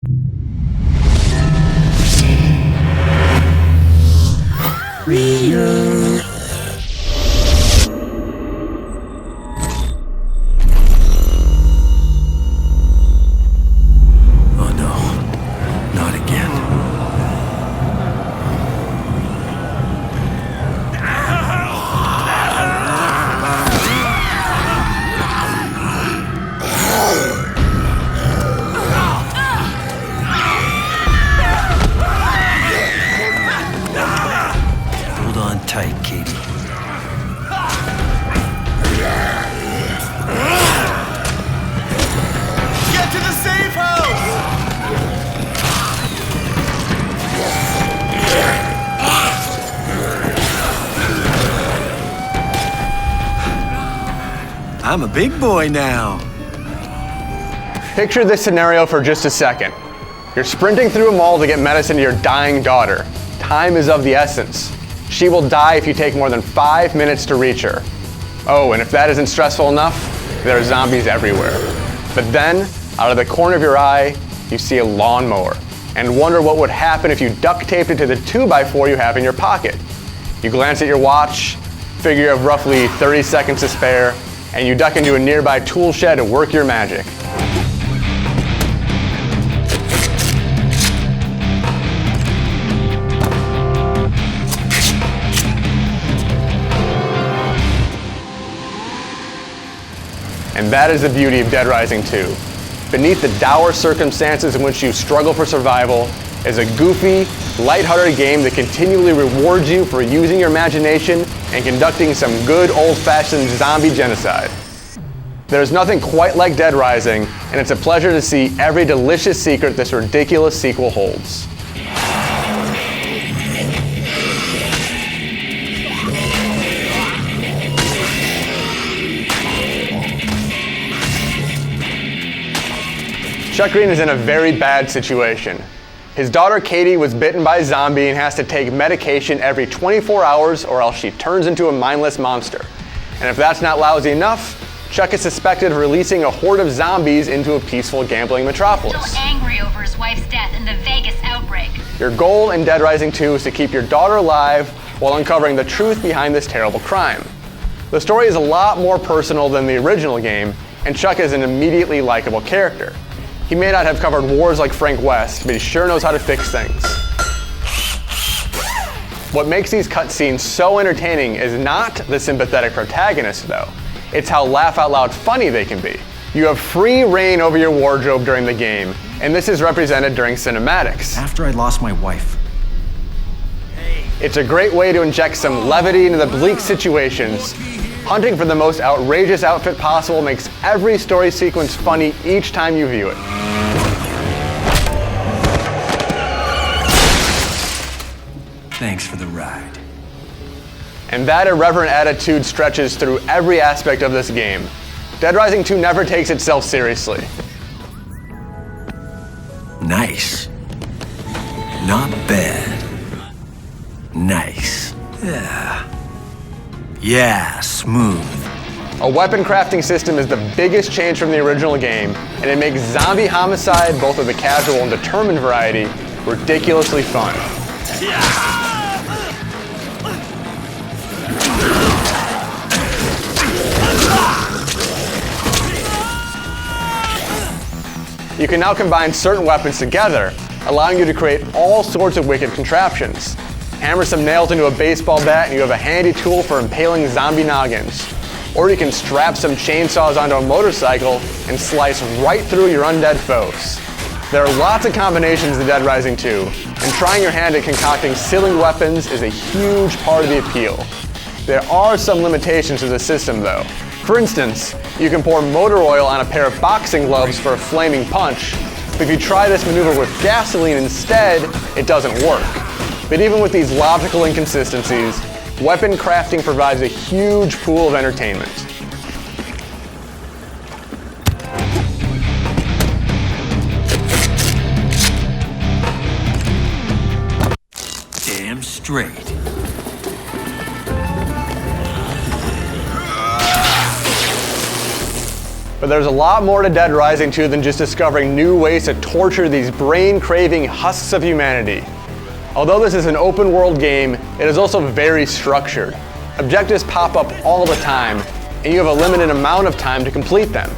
Oh no, not again. Hold on tight, Katie. Get to the safe house! I'm a big boy now. Picture this scenario for just a second. You're sprinting through a mall to get medicine to your dying daughter. Time is of the essence. She will die if you take more than 5 minutes to reach her. Oh, and if that isn't stressful enough, there are zombies everywhere. But then, out of the corner of your eye, you see a lawnmower and wonder what would happen if you duct taped it to the 2x4 you have in your pocket. You glance at your watch, figure you have roughly 30 seconds to spare, and you duck into a nearby tool shed to work your magic. And that is the beauty of Dead Rising 2. Beneath the dour circumstances in which you struggle for survival is a goofy, lighthearted game that continually rewards you for using your imagination and conducting some good old-fashioned zombie genocide. There's nothing quite like Dead Rising, and it's a pleasure to see every delicious secret this ridiculous sequel holds. Chuck Green is in a very bad situation. His daughter Katie was bitten by a zombie and has to take medication every 24 hours or else she turns into a mindless monster. And if that's not lousy enough, Chuck is suspected of releasing a horde of zombies into a peaceful gambling metropolis. Still angry over his wife's death in the Vegas outbreak. Your goal in Dead Rising 2 is to keep your daughter alive while uncovering the truth behind this terrible crime. The story is a lot more personal than the original game, and Chuck is an immediately likable character. He may not have covered wars like Frank West, but he sure knows how to fix things. What makes these cutscenes so entertaining is not the sympathetic protagonist, though. It's how laugh-out-loud funny they can be. You have free reign over your wardrobe during the game, and this is represented during cinematics. After I lost my wife. It's a great way to inject some levity into the bleak situations. Hunting for the most outrageous outfit possible makes every story sequence funny each time you view it. Thanks for the ride. And that irreverent attitude stretches through every aspect of this game. Dead Rising 2 never takes itself seriously. Nice. Not bad. Nice. Yeah, smooth. A weapon crafting system is the biggest change from the original game, and it makes zombie homicide, both of the casual and determined variety, ridiculously fun. You can now combine certain weapons together, allowing you to create all sorts of wicked contraptions. Hammer some nails into a baseball bat and you have a handy tool for impaling zombie noggins. Or you can strap some chainsaws onto a motorcycle and slice right through your undead foes. There are lots of combinations in Dead Rising 2, and trying your hand at concocting silly weapons is a huge part of the appeal. There are some limitations to the system though. For instance, you can pour motor oil on a pair of boxing gloves for a flaming punch, but if you try this maneuver with gasoline instead, it doesn't work. But even with these logical inconsistencies, weapon crafting provides a huge pool of entertainment. Damn straight. But there's a lot more to Dead Rising 2 than just discovering new ways to torture these brain-craving husks of humanity. Although this is an open-world game, it is also very structured. Objectives pop up all the time, and you have a limited amount of time to complete them.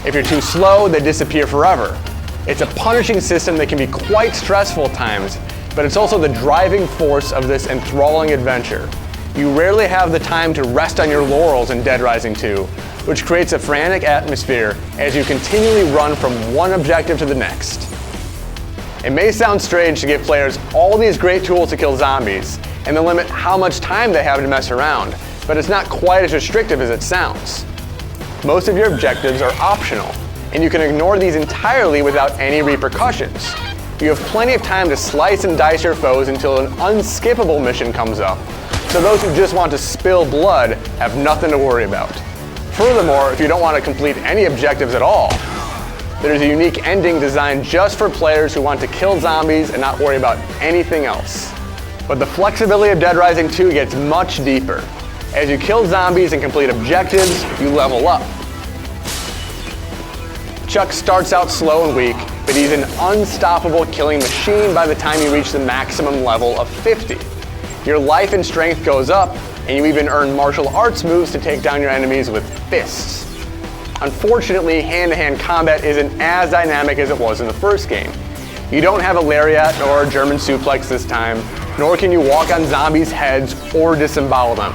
If you're too slow, they disappear forever. It's a punishing system that can be quite stressful at times, but it's also the driving force of this enthralling adventure. You rarely have the time to rest on your laurels in Dead Rising 2, which creates a frantic atmosphere as you continually run from one objective to the next. It may sound strange to give players all these great tools to kill zombies, and then limit how much time they have to mess around, but it's not quite as restrictive as it sounds. Most of your objectives are optional, and you can ignore these entirely without any repercussions. You have plenty of time to slice and dice your foes until an unskippable mission comes up, so those who just want to spill blood have nothing to worry about. Furthermore, if you don't want to complete any objectives at all, there's a unique ending designed just for players who want to kill zombies and not worry about anything else. But the flexibility of Dead Rising 2 gets much deeper. As you kill zombies and complete objectives, you level up. Chuck starts out slow and weak, but he's an unstoppable killing machine by the time you reach the maximum level of 50. Your life and strength goes up, and you even earn martial arts moves to take down your enemies with fists. Unfortunately, hand-to-hand combat isn't as dynamic as it was in the first game. You don't have a lariat or a German suplex this time, nor can you walk on zombies' heads or disembowel them.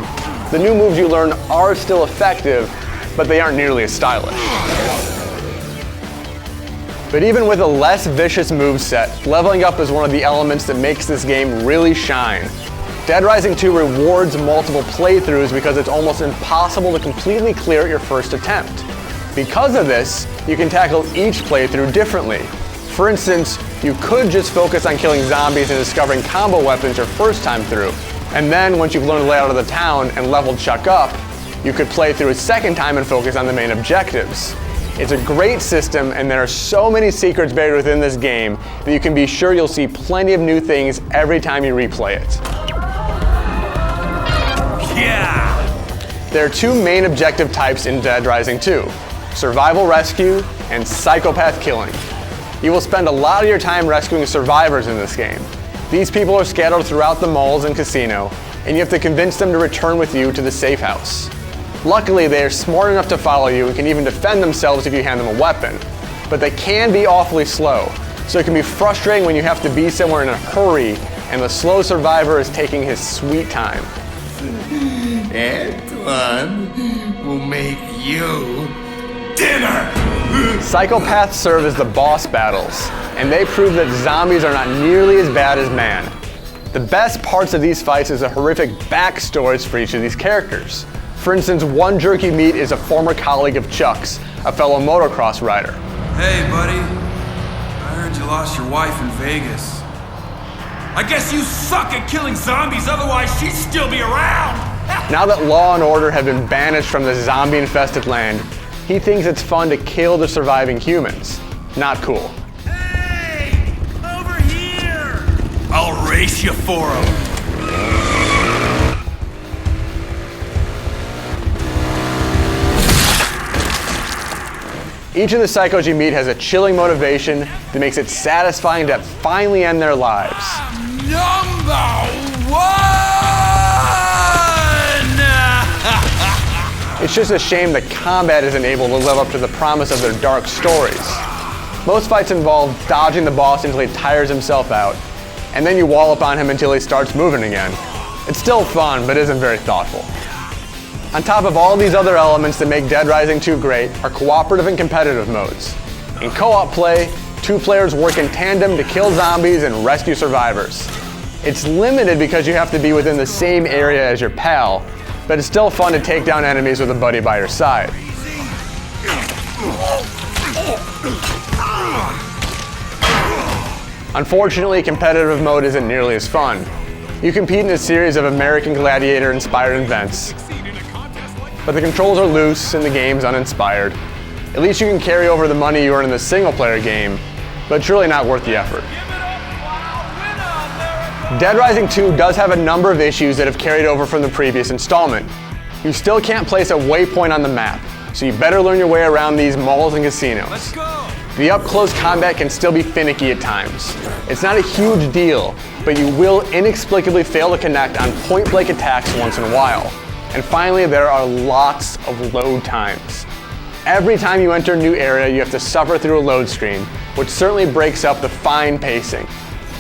The new moves you learn are still effective, but they aren't nearly as stylish. But even with a less vicious moveset, leveling up is one of the elements that makes this game really shine. Dead Rising 2 rewards multiple playthroughs because it's almost impossible to completely clear it your first attempt. Because of this, you can tackle each playthrough differently. For instance, you could just focus on killing zombies and discovering combo weapons your first time through. And then, once you've learned the layout of the town and leveled Chuck up, you could play through a second time and focus on the main objectives. It's a great system, and there are so many secrets buried within this game that you can be sure you'll see plenty of new things every time you replay it. Yeah! There are two main objective types in Dead Rising 2, survival rescue and psychopath killing. You will spend a lot of your time rescuing survivors in this game. These people are scattered throughout the malls and casino, and you have to convince them to return with you to the safe house. Luckily, they are smart enough to follow you and can even defend themselves if you hand them a weapon. But they can be awfully slow, so it can be frustrating when you have to be somewhere in a hurry and the slow survivor is taking his sweet time. Antoine will make you dinner! Psychopaths serve as the boss battles, and they prove that zombies are not nearly as bad as man. The best parts of these fights is the horrific backstories for each of these characters. For instance, one jerky meat is a former colleague of Chuck's, a fellow motocross rider. Hey, buddy. I heard you lost your wife in Vegas. I guess you suck at killing zombies, otherwise she'd still be around! Now that law and order have been banished from the zombie-infested land, he thinks it's fun to kill the surviving humans. Not cool. Hey! Over here! I'll race you for him. Each of the psychos you meet has a chilling motivation that makes it satisfying to finally end their lives. Number one! It's just a shame that combat isn't able to live up to the promise of their dark stories. Most fights involve dodging the boss until he tires himself out, and then you wallop on him until he starts moving again. It's still fun, but isn't very thoughtful. On top of all these other elements that make Dead Rising 2 great are cooperative and competitive modes. In co-op play, two players work in tandem to kill zombies and rescue survivors. It's limited because you have to be within the same area as your pal, but it's still fun to take down enemies with a buddy by your side. Unfortunately, competitive mode isn't nearly as fun. You compete in a series of American Gladiator-inspired events, but the controls are loose and the game's uninspired. At least you can carry over the money you earn in the single-player game, but it's really not worth the effort. Dead Rising 2 does have a number of issues that have carried over from the previous installment. You still can't place a waypoint on the map, so you better learn your way around these malls and casinos. Let's go! The up-close combat can still be finicky at times. It's not a huge deal, but you will inexplicably fail to connect on point-blank attacks once in a while. And finally, there are lots of load times. Every time you enter a new area, you have to suffer through a load screen, which certainly breaks up the fine pacing.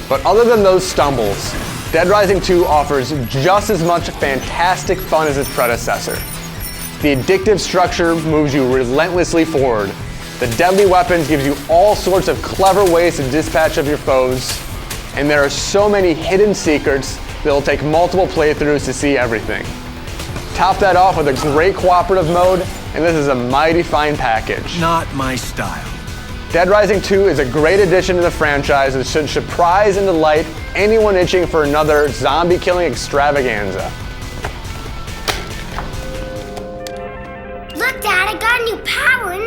But other than those stumbles, Dead Rising 2 offers just as much fantastic fun as its predecessor. The addictive structure moves you relentlessly forward. The deadly weapons gives you all sorts of clever ways to dispatch of your foes, and there are so many hidden secrets that it'll take multiple playthroughs to see everything. Top that off with a great cooperative mode, and this is a mighty fine package. Not my style. Dead Rising 2 is a great addition to the franchise that should surprise and delight anyone itching for another zombie-killing extravaganza. Look, Dad, I got a new power